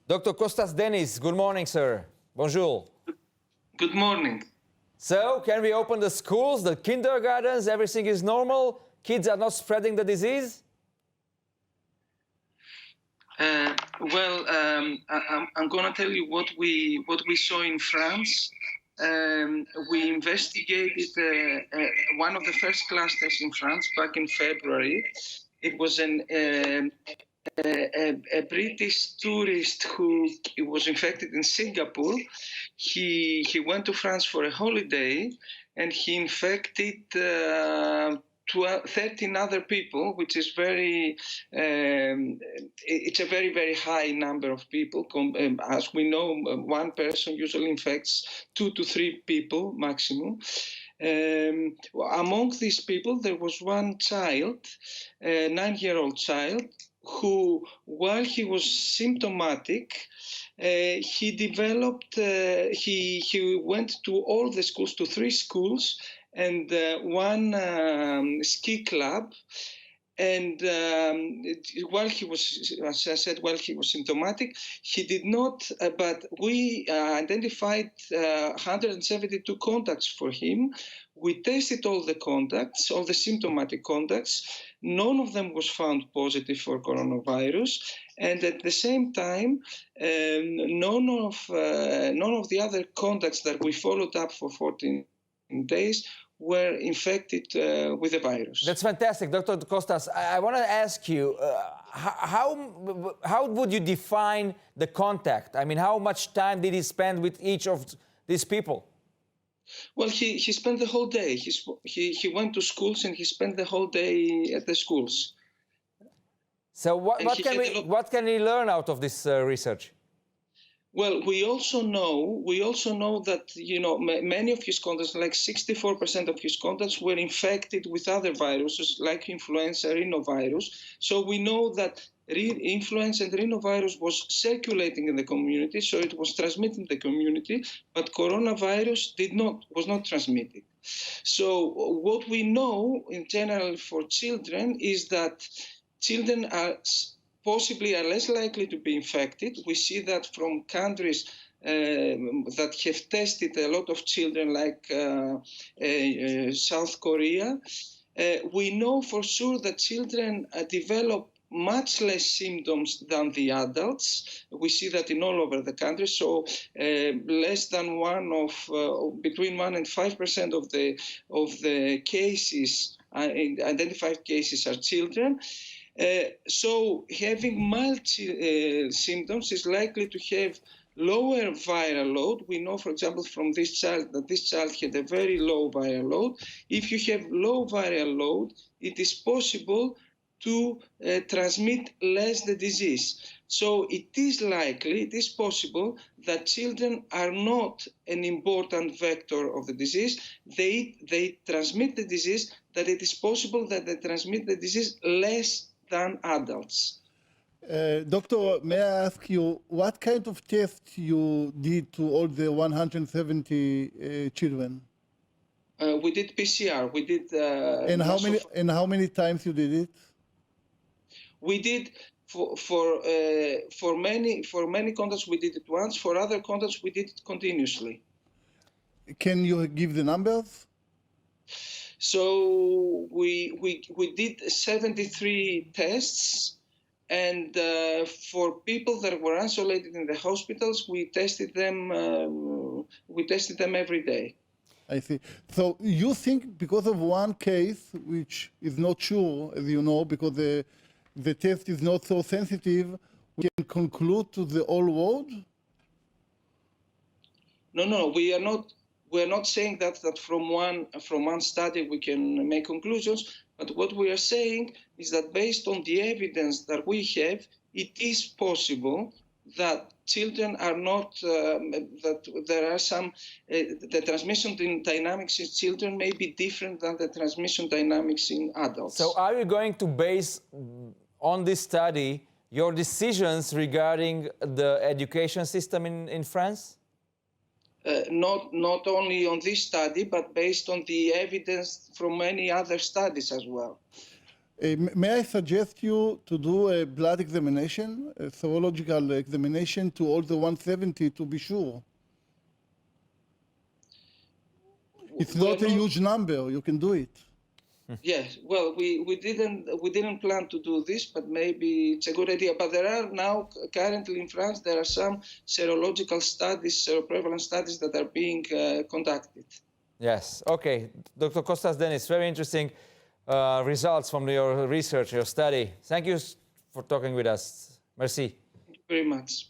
Dr. Kostas Denis, good morning, sir. Bonjour. Good morning. So, can we open the schools, the kindergartens, everything is normal? Kids are not spreading the disease? I'm going to tell you what we saw in France. We investigated one of the first clusters in France back in February. It was a British tourist who was infected in Singapore. He went to France for a holiday and he infected 13 other people, which is it's a very, very high number of people. As we know, one person usually infects 2 to 3 people maximum. Among these people, there was one child, a 9-year-old child, who, while he was symptomatic, he developed, he went to all the schools, to 3 schools, and one ski club. And while he was, as I said, while he was symptomatic, he did not, but we identified 172 contacts for him. We tested all the contacts, all the symptomatic contacts. None of them was found positive for coronavirus. And at the same time, none of the other contacts that we followed up for 14 days were infected with the virus. That's fantastic, Dr. Kostas. I want to ask you, how would you define the contact? I mean, how much time did he spend with each of these people? Well, he spent the whole day. He went to schools and he spent the whole day at the schools. So what can we learn out of this research? Well, we also know that, many of his contacts, like 64% of his contacts, were infected with other viruses like influenza, rhinovirus. So we know that influenza and rhinovirus was circulating in the community, so it was transmitting the community, but coronavirus was not transmitted. So what we know in general for children is that children possibly are less likely to be infected. We see that from countries that have tested a lot of children, like South Korea. We know for sure that children develop much less symptoms than the adults. We see that in all over the country. So less than between 1 and 5% of the cases, identified cases, are children. So having mild symptoms is likely to have lower viral load. We know, for example, from this child that this child had a very low viral load. If you have low viral load, it is possible to transmit less the disease. So it is possible that children are not an important vector of the disease. They transmit the disease, that it is possible that they transmit the disease less than adults. Doctor, may I ask you, what kind of test you did to all the 170 children? We did PCR. We did. And how many times you did it? We did for many contacts we did it once. For other contacts we did it continuously. Can you give the numbers? So we did 73 tests, and for people that were isolated in the hospitals, we tested them every day. I see. So you think because of one case, which is not sure, as you know, because the test is not so sensitive, we can conclude to the whole world? No, we are not. We're not saying that from one study we can make conclusions, but what we are saying is that based on the evidence that we have, it is possible that children are not, that there are some, the transmission dynamics in children may be different than the transmission dynamics in adults. So are you going to base on this study your decisions regarding the education system in France? Not only on this study, but based on the evidence from many other studies as well. May I suggest you to do a blood examination, a serological examination to all the 170 to be sure? It's not a huge number. You can do it. Yes, well, we didn't plan to do this, but maybe it's a good idea. But there are now currently in France there are some serological studies, seroprevalence studies that are being conducted. Yes. Okay, Dr. Kostas Denis, very interesting results from your research, your study. Thank you for talking with us. Merci. Thank you very much.